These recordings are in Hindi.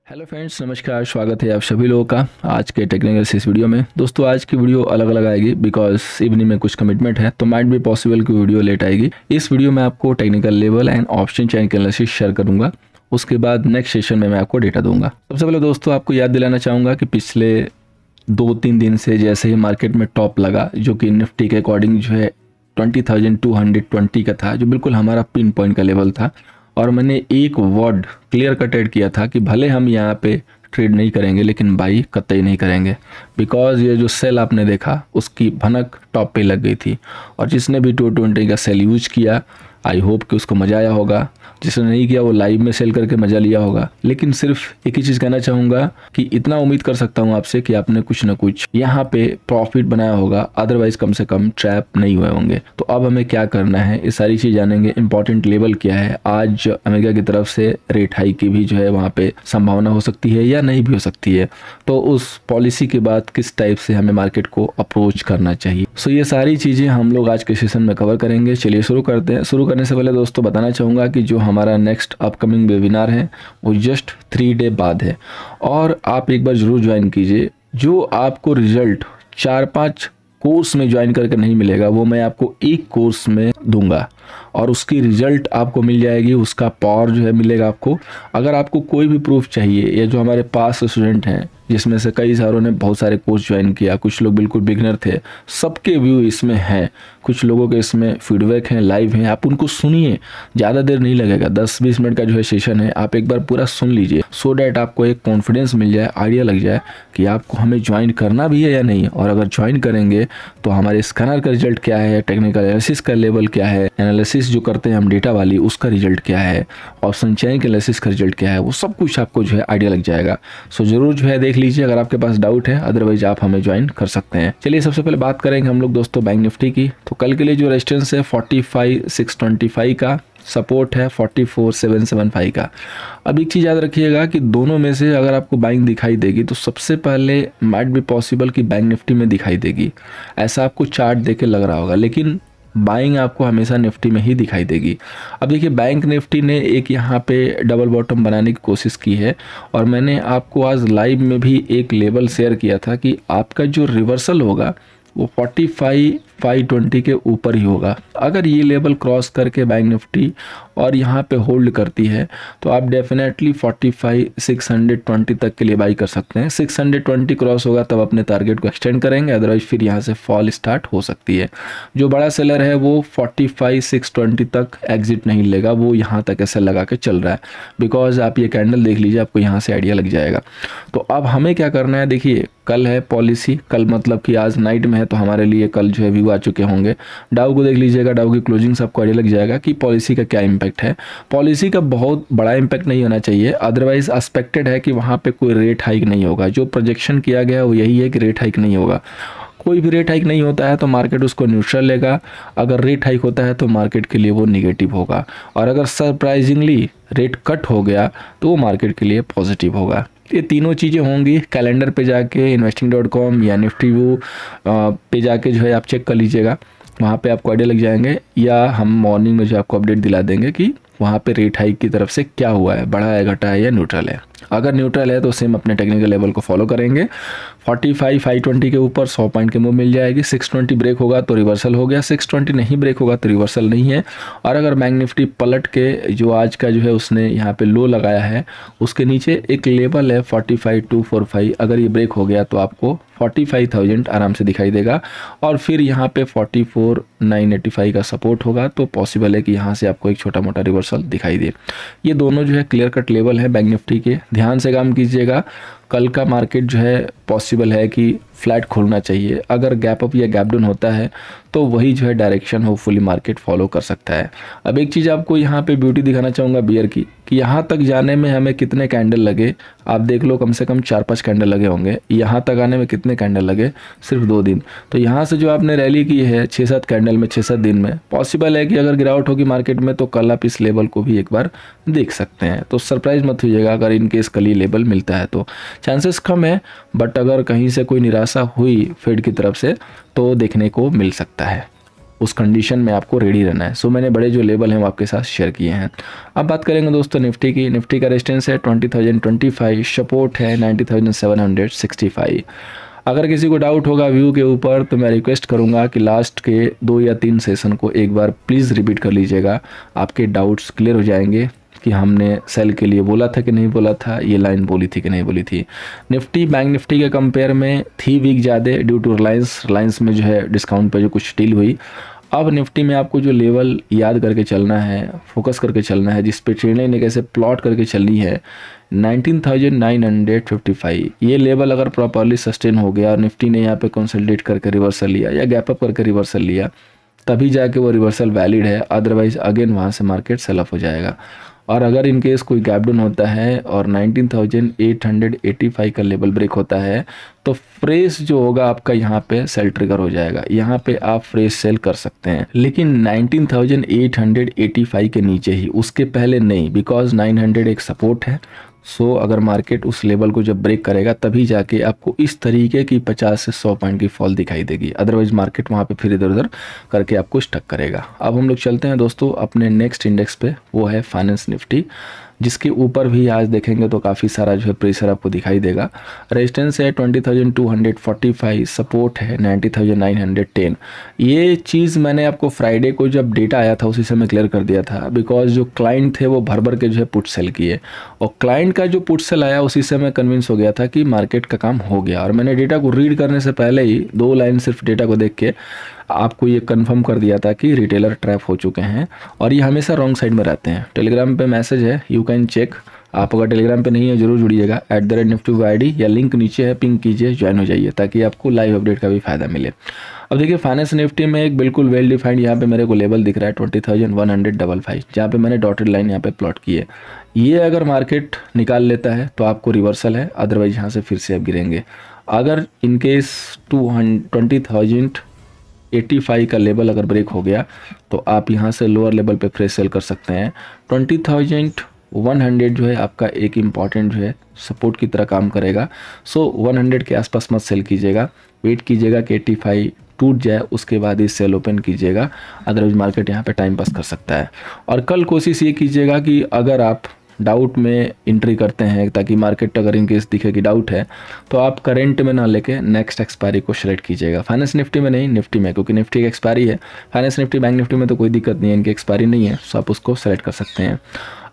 हेलो फ्रेंड्स, नमस्कार। स्वागत है आप सभी लोगों का आज के टेक्निकल इस वीडियो में। दोस्तों, आज की वीडियो अलग अलग आएगी बिकॉज इवनिंग में कुछ कमिटमेंट है, तो माइट भी पॉसिबल कि वीडियो लेट आएगी। इस वीडियो में आपको technical level and option chain के एनालिसिस शेयर करूंगा। उसके बाद नेक्स्ट सेशन में मैं आपको डेटा दूंगा। सबसे पहले दोस्तों, आपको याद दिलाना चाहूँगा कि पिछले 2-3 दिन से जैसे ही मार्केट में टॉप लगा, जो कि निफ्टी के अकॉर्डिंग जो है 20,220 का था, जो बिल्कुल हमारा पिन पॉइंट का लेवल था। और मैंने एक वर्ड क्लियर कट ऐड किया था कि भले हम यहाँ पे ट्रेड नहीं करेंगे लेकिन बाई कतई नहीं करेंगे, बिकॉज ये जो सेल आपने देखा उसकी भनक टॉप पे लग गई थी। और जिसने भी 220 का सेल यूज किया, आई होप कि उसको मज़ा आया होगा। जिसने नहीं किया वो लाइव में सेल करके मज़ा लिया होगा। लेकिन सिर्फ एक ही चीज़ कहना चाहूँगा कि इतना उम्मीद कर सकता हूँ आपसे कि आपने कुछ ना कुछ यहाँ पे प्रॉफिट बनाया होगा, अदरवाइज कम से कम ट्रैप नहीं हुए होंगे। तो अब हमें क्या करना है, ये सारी चीज़ जानेंगे। इंपॉर्टेंट लेवल क्या है, आज अमेरिका की तरफ से रेट हाइक की भी जो है वहाँ पे संभावना हो सकती है या नहीं भी हो सकती है। तो उस पॉलिसी के बाद किस टाइप से हमें मार्केट को अप्रोच करना चाहिए, सो ये सारी चीज़ें हम लोग आज के सेशन में कवर करेंगे। चलिए शुरू करते हैं। शुरू करने से पहले दोस्तों बताना चाहूँगा कि जो हमारा नेक्स्ट अपकमिंग वेबिनार है वो जस्ट 3 डे बाद है, और आप एक बार जरूर ज्वाइन कीजिए। जो आपको रिजल्ट 4-5 कोर्स में ज्वाइन करके नहीं मिलेगा, वो मैं आपको एक कोर्स में दूंगा और उसकी रिजल्ट आपको मिल जाएगी, उसका पावर जो है मिलेगा आपको। अगर आपको कोई भी प्रूफ चाहिए, या जो हमारे पास स्टूडेंट हैं जिसमें से कई सारों ने बहुत सारे कोर्स ज्वाइन किया, कुछ लोग बिल्कुल बिगनर थे, सबके व्यू इसमें हैं, कुछ लोगों के इसमें फीडबैक हैं, लाइव हैं। आप उनको सुनिए, ज़्यादा देर नहीं लगेगा, 10-20 मिनट का जो है सेशन है, आप एक बार पूरा सुन लीजिए, सो डैट आपको एक कॉन्फिडेंस मिल जाए, आइडिया लग जाए कि आपको हमें ज्वाइन करना भी है या नहीं। और अगर ज्वाइन करेंगे तो हमारे स्कैनर का रिजल्ट क्या है, टेक्निकल एनालिसिस का लेवल क्या है, एनालिसिस जो करते हैं हम डेटा वाली, उसका रिजल्ट क्या है, ऑप्शन चेन के एनालिसिस का रिजल्ट क्या है, वो सब कुछ आपको जो है आइडिया लग जाएगा। सो जरूर जो है देख लीजिए अगर आपके पास डाउट है, अदरवाइज आप हमें ज्वाइन कर सकते हैं। चलिए सबसे पहले बात करेंगे हम लोग दोस्तों बैंक निफ्टी की। तो कल के लिए जो रेजिस्टेंस है 45,625 का, सपोर्ट है 44,775 का। अब एक चीज़ याद रखिएगा कि दोनों में से अगर आपको बाइंग दिखाई देगी तो सबसे पहले माइट बी पॉसिबल कि बैंक निफ्टी में दिखाई देगी, ऐसा आपको चार्ट देख के लग रहा होगा, लेकिन बाइंग आपको हमेशा निफ्टी में ही दिखाई देगी। अब देखिए, बैंक निफ्टी ने एक यहाँ पे डबल बॉटम बनाने की कोशिश की है, और मैंने आपको आज लाइव में भी एक लेवल शेयर किया था कि आपका जो रिवर्सल होगा वो 45,520 के ऊपर ही होगा। अगर ये लेवल क्रॉस करके बैंक निफ्टी और यहाँ पे होल्ड करती है तो आप डेफिनेटली 45,620 तक के लिए बाई कर सकते हैं। 620 क्रॉस होगा तब अपने टारगेट को एक्सटेंड करेंगे, अदरवाइज फिर यहाँ से फॉल स्टार्ट हो सकती है। जो बड़ा सेलर है वो 45,620 तक एग्जिट नहीं लेगा, वो यहाँ तक ऐसे लगा के चल रहा है। बिकॉज आप ये कैंडल देख लीजिए, आपको यहाँ से आइडिया लग जाएगा। तो अब हमें क्या करना है, देखिए कल है पॉलिसी, कल मतलब कि आज नाइट में है, तो हमारे लिए कल जो है व्यू आ चुके होंगे। डाउ को देख लीजिएगा, डाउ की क्लोजिंग से आपको आइडिया लग जाएगा कि पॉलिसी का क्या इम्पैक्ट है। पॉलिसी का बहुत बड़ा इम्पैक्ट नहीं होना चाहिए, अदरवाइज एक्सपेक्टेड है कि वहाँ पे कोई रेट हाइक नहीं होगा। जो प्रोजेक्शन किया गया वो यही है कि रेट हाइक नहीं होगा। कोई भी रेट हाइक नहीं होता है तो मार्केट उसको न्यूट्रल लेगा, अगर रेट हाइक होता है तो मार्केट के लिए वो निगेटिव होगा, और अगर सरप्राइजिंगली रेट कट हो गया तो वो मार्केट के लिए पॉजिटिव होगा। ये तीनों चीज़ें होंगी। कैलेंडर पे जाके investing.com या निफ्टी व्यू पे जाके जो है आप चेक कर लीजिएगा, वहाँ पे आपको आइडिया लग जाएंगे, या हम मॉर्निंग में जो आपको अपडेट दिला देंगे कि वहाँ पे रेट हाइक की तरफ से क्या हुआ है, बढ़ा है, घटा है या न्यूट्रल है। अगर न्यूट्रल है तो सेम अपने टेक्निकल लेवल को फॉलो करेंगे। 45,520 के ऊपर 100 पॉइंट के मूव मिल जाएगी। 620 ब्रेक होगा तो रिवर्सल हो गया, 620 नहीं ब्रेक होगा तो रिवर्सल नहीं है। और अगर बैंक निफ्टी पलट के जो आज का जो है उसने यहाँ पे लो लगाया है, उसके नीचे एक लेवल है 45,245, अगर ये ब्रेक हो गया तो आपको 45,000 आराम से दिखाई देगा। और फिर यहाँ पे 44,985 का सपोर्ट होगा, तो पॉसिबल है कि यहाँ से आपको एक छोटा मोटा रिवर्सल दिखाई दे। ये दोनों जो है क्लियर कट लेवल है बैंक निफ्टी के, ध्यान से काम कीजिएगा। कल का मार्केट जो है पॉसिबल है कि फ्लैट खोलना चाहिए, अगर गैप अप या गैप डाउन होता है तो वही जो है डायरेक्शन होपफुली मार्केट फॉलो कर सकता है। अब एक चीज़ आपको यहाँ पे ब्यूटी दिखाना चाहूँगा बियर की, कि यहाँ तक जाने में हमें कितने कैंडल लगे, आप देख लो, कम से कम 4-5 कैंडल लगे होंगे। यहाँ तक आने में कितने कैंडल लगे, सिर्फ 2 दिन। तो यहाँ से जो आपने रैली की है 6-7 कैंडल में 6-7 दिन में, पॉसिबल है कि अगर गिरावट होगी मार्केट में तो कल आप इस लेवल को भी एक बार देख सकते हैं। तो सरप्राइज मत होइएगा अगर इनकेस कल ये लेवल मिलता है, तो चांसेस कम है, बट अगर कहीं से कोई निराशा हुई फेड की तरफ से तो देखने को मिल सकता है। उस कंडीशन में आपको रेडी रहना है। सो मैंने बड़े जो लेवल हैं वो आपके साथ शेयर किए हैं। अब बात करेंगे दोस्तों निफ्टी की। निफ्टी का रेजिस्टेंस है 20,025, सपोर्ट है 90,765। अगर किसी को डाउट होगा व्यू के ऊपर तो मैं रिक्वेस्ट करूंगा कि लास्ट के 2 या 3 सेशन को एक बार प्लीज़ रिपीट कर लीजिएगा, आपके डाउट्स क्लियर हो जाएंगे कि हमने सेल के लिए बोला था कि नहीं बोला था, ये लाइन बोली थी कि नहीं बोली थी। निफ्टी बैंक निफ्टी के कंपेयर में थी वीक ज़्यादा ड्यू टू रिलायंस में जो है डिस्काउंट पे जो कुछ डील हुई। अब निफ्टी में आपको जो लेवल याद करके चलना है, फोकस करके चलना है, जिस पे ट्रेंड ने कैसे प्लॉट करके चलनी है, 19,955 ये लेवल अगर प्रॉपरली सस्टेन हो गया और निफ्टी ने यहाँ पे कंसोलिडेट करके रिवर्सल लिया या गैप अप करके रिवर्सल लिया, तभी जाके वो रिवर्सल वैलिड है। अदरवाइज अगेन वहाँ से मार्केट सेल ऑफ हो जाएगा। और अगर इन केस कोई गैप डाउन होता है और 19,885 का लेवल ब्रेक होता है तो फ्रेश जो होगा आपका यहाँ पे सेल ट्रिगर हो जाएगा, यहाँ पे आप फ्रेश सेल कर सकते हैं। लेकिन 19,885 के नीचे ही, उसके पहले नहीं, बिकॉज 900 एक सपोर्ट है। सो अगर मार्केट उस लेवल को जब ब्रेक करेगा तभी जाके आपको इस तरीके की 50 से 100 पॉइंट की फॉल दिखाई देगी। अदरवाइज मार्केट वहाँ पे फिर इधर उधर करके आपको स्टक करेगा। अब हम लोग चलते हैं दोस्तों अपने नेक्स्ट इंडेक्स पे, वो है फाइनेंस निफ्टी, जिसके ऊपर भी आज देखेंगे तो काफ़ी सारा जो है प्रेशर आपको दिखाई देगा। रेजिस्टेंस है 20,245, सपोर्ट है 90,910। ये चीज़ मैंने आपको फ्राइडे को जब डेटा आया था उसी समय क्लियर कर दिया था, बिकॉज जो क्लाइंट थे वो भर भर के जो है पुट सेल किए, और क्लाइंट का जो पुट सेल आया उसी से मैं कन्विंस हो गया था कि मार्केट का काम हो गया। और मैंने डेटा को रीड करने से पहले ही 2 लाइन सिर्फ डेटा को देख के आपको ये कंफर्म कर दिया था कि रिटेलर ट्रैप हो चुके हैं और ये हमेशा रॉन्ग साइड में रहते हैं। टेलीग्राम पे मैसेज है, यू कैन चेक। आप अगर टेलीग्राम पे नहीं है जरूर जुड़िएगा, @nifty ID या लिंक नीचे है, पिंक कीजिए, ज्वाइन हो जाइए ताकि आपको लाइव अपडेट का भी फायदा मिले। अब देखिए फाइनेंस निफ्टी में एक बिल्कुल वेल डिफाइंड यहाँ पे मेरे को लेवल दिख रहा है 20,155, जहाँ पे मैंने डॉटेड लाइन यहाँ पे प्लॉट की है। ये अगर मार्केट निकाल लेता है तो आपको रिवर्सल है, अदरवाइज यहाँ से फिर से आप गिरेंगे। अगर इनकेस 20,085 का लेवल अगर ब्रेक हो गया तो आप यहाँ से लोअर लेवल पे फ्रेश सेल कर सकते हैं। 20,100 जो है आपका एक इम्पॉर्टेंट जो है सपोर्ट की तरह काम करेगा। सो 100 के आसपास मत सेल कीजिएगा, वेट कीजिएगा कि 85 टूट जाए, उसके बाद ही सेल ओपन कीजिएगा, अदरवाइज मार्केट यहाँ पे टाइम पास कर सकता है। और कल कोशिश ये कीजिएगा कि अगर आप डाउट में एंट्री करते हैं, ताकि मार्केट अगर इनकेस दिखे कि डाउट है तो आप करेंट में ना लेके नेक्स्ट एक्सपायरी को सेलेक्ट कीजिएगा। फाइनेंस निफ्टी में नहीं, निफ्टी में, क्योंकि निफ्टी की एक्सपायरी है। फाइनेंस निफ्टी बैंक निफ्टी में तो कोई दिक्कत नहीं है, इनकी एक्सपायरी नहीं है, सो आप उसको सेलेक्ट कर सकते हैं।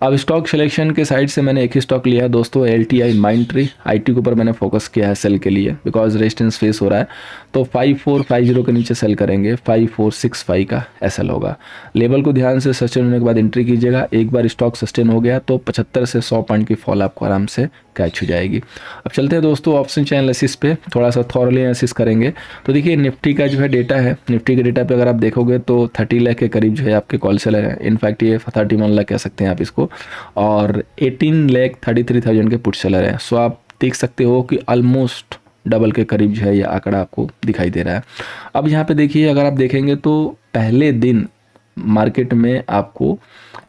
अब स्टॉक सिलेक्शन के साइड से मैंने एक ही स्टॉक लिया है दोस्तों, LTI माइंडट्री। IT के ऊपर मैंने फोकस किया है सेल के लिए, बिकॉज रेजिस्टेंस फेस हो रहा है। तो 5450 के नीचे सेल करेंगे, 5465 का SL होगा। लेवल को ध्यान से सस्टेन होने के बाद एंट्री कीजिएगा। एक बार स्टॉक सस्टेन हो गया तो 75 से 100 पॉइंट की फॉल आपको आराम से कैच हो जाएगी। अब चलते हैं दोस्तों ऑप्शन चेन एनालिसिस पे, थोड़ा सा थॉरली एनालिसिस करेंगे। तो देखिए निफ्टी का जो है डेटा है, निफ्टी के डेटा पे अगर आप देखोगे तो 30 लाख के करीब जो है आपके कॉल सेलर हैं। इनफैक्ट ये 31 लाख कह सकते हैं आप इसको, और 18,33,000 के पुट सेलर हैं। सो आप देख सकते हो कि ऑलमोस्ट डबल के करीब जो है ये आंकड़ा आपको दिखाई दे रहा है। अब यहाँ पे देखिए, अगर आप देखेंगे तो पहले दिन मार्केट में आपको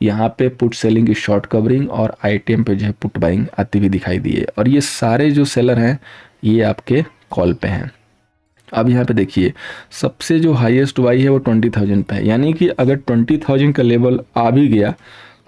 यहाँ पे पुट सेलिंग की शॉर्ट कवरिंग और ITM पे जो है पुट बाइंग आती हुई दिखाई दी है, और ये सारे जो सेलर हैं ये आपके कॉल पे हैं। अब यहाँ पे देखिए सबसे जो हाईएस्ट वाई है वो 20,000 पे है, यानी कि अगर 20,000 का लेवल आ भी गया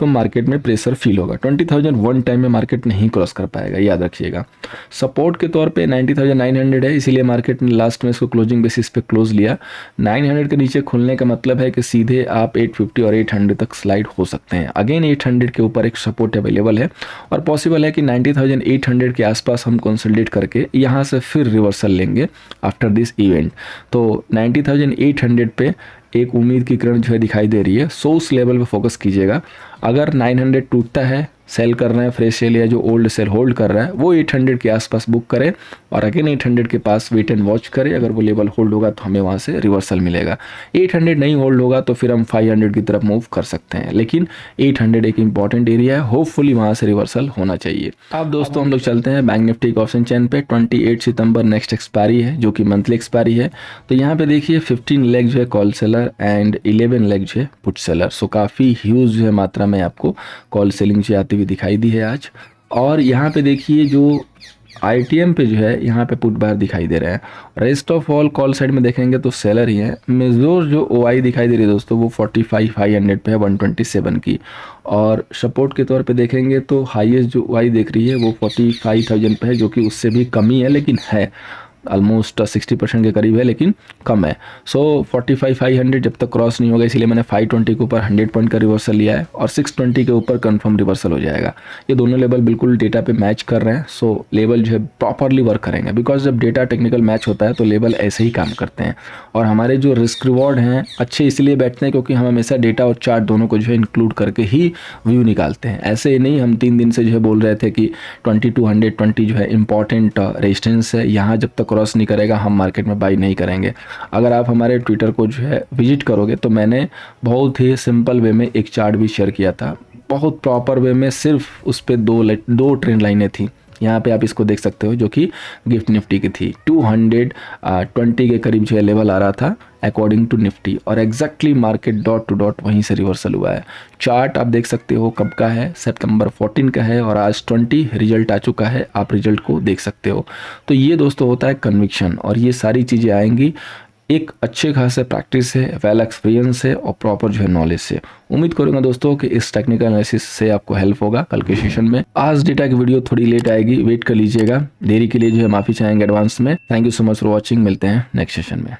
तो मार्केट में प्रेशर फील होगा। 20,000 वन टाइम में मार्केट नहीं क्रॉस कर पाएगा, याद रखिएगा। सपोर्ट के तौर पे 90,900 है, इसीलिए मार्केट ने लास्ट में इसको क्लोजिंग बेसिस पे क्लोज लिया। 900 के नीचे खुलने का मतलब है कि सीधे आप 850 और 800 तक स्लाइड हो सकते हैं। अगेन 800 के ऊपर एक सपोर्ट अवेलेबल है और पॉसिबल है कि 90,800 के आसपास हम कंसोलिडेट करके यहाँ से फिर रिवर्सल लेंगे आफ्टर दिस इवेंट। तो 90,800 पे एक उम्मीद की किरण जो है दिखाई दे रही है। सो उस लेवल पे फोकस कीजिएगा। अगर 900 टूटता है, सेल कर रहे हैं फ्रेश सेल या जो ओल्ड सेल होल्ड कर रहा है वो 800 के आसपास बुक करे और अगेन 800 के पास वेट एंड वॉच करे। अगर वो लेवल होल्ड होगा तो हमें वहाँ से रिवर्सल मिलेगा। 800 नहीं होल्ड होगा तो फिर हम 500 की तरफ मूव कर सकते हैं, लेकिन 800 एक इंपॉर्टेंट एरिया है, होपफुली वहाँ से रिवर्सल होना चाहिए। अब दोस्तों हम लोग चलते हैं बैंक निफ्टी के ऑप्शन चेन पे। 28 सितंबर नेक्स्ट एक्सपायरी है, जो कि मंथली एक्सपायरी है। तो यहाँ पे देखिए 15 लेग जो है कॉल सेलर एंड 11 लेग जो है पुट सेलर। सो काफ़ी ह्यूज जो है मात्रा में आपको कॉल सेलिंग जो आती हुई दिखाई दी है आज। और यहाँ पे देखिए जो ITM पे जो है यहाँ पे पुट बायर दिखाई दे रहे हैं। Rest of all call side में देखेंगे तो सेलर ही है। मेजोर जो OI दिखाई दे रही है दोस्तों वो 45,500 पे है 127 की, और सपोर्ट के तौर पे देखेंगे तो हाईएस्ट जो OI देख रही है वो 45,000 पे है, जो कि उससे भी कम ही है, लेकिन है ऑलमोस्ट 60% के करीब है, लेकिन कम है। सो 45,500 जब तक क्रॉस नहीं होगा, इसीलिए मैंने 520 के ऊपर 100 पॉइंट का रिवर्सल लिया है, और 620 के ऊपर कंफर्म रिवर्सल हो जाएगा। ये दोनों लेवल बिल्कुल डेटा पे मैच कर रहे हैं। सो लेवल जो है प्रॉपरली वर्क करेंगे, बिकॉज जब डेटा टेक्निकल मैच होता है तो लेवल ऐसे ही काम करते हैं। और हमारे जो रिस्क रिवॉर्ड हैं अच्छे इसलिए बैठते हैं क्योंकि हम हमेशा डेटा और चार्ट दोनों को जो है इंक्लूड करके ही व्यू निकालते हैं। ऐसे ही नहीं हम 3 दिन से जो है बोल रहे थे कि 2220 जो है इंपॉर्टेंट रेजिस्टेंस है, यहाँ जब तक क्रॉस नहीं करेगा हम मार्केट में बाई नहीं करेंगे। अगर आप हमारे ट्विटर को जो है विजिट करोगे तो मैंने बहुत ही सिंपल वे में एक चार्ट भी शेयर किया था, बहुत प्रॉपर वे में, सिर्फ उस पर दो ट्रेंड लाइनें थी। यहाँ पे आप इसको देख सकते हो जो कि गिफ्ट निफ्टी की थी। 220 के करीब जो है लेवल आ रहा था अकॉर्डिंग टू निफ्टी, और exactly market dot to dot वहीं से रिवर्सल हुआ है। चार्ट आप देख सकते हो कब का है, सितंबर 14 का है, और आज 20 रिजल्ट आ चुका है, आप रिजल्ट को देख सकते हो। तो ये दोस्तों होता है कन्विक्शन, और ये सारी चीज़ें आएंगी एक अच्छे खासे प्रैक्टिस है, वेल एक्सपीरियंस है, और प्रॉपर जो है नॉलेज से। उम्मीद करूंगा दोस्तों कि इस टेक्निकल एनालिसिस से आपको हेल्प होगा कल के सेशन में। आज डेटा की वीडियो थोड़ी लेट आएगी, वेट कर लीजिएगा। देरी के लिए जो है माफ़ी चाहेंगे एडवांस में। Thank you so much for watching, मिलते हैं नेक्स्ट सेशन में।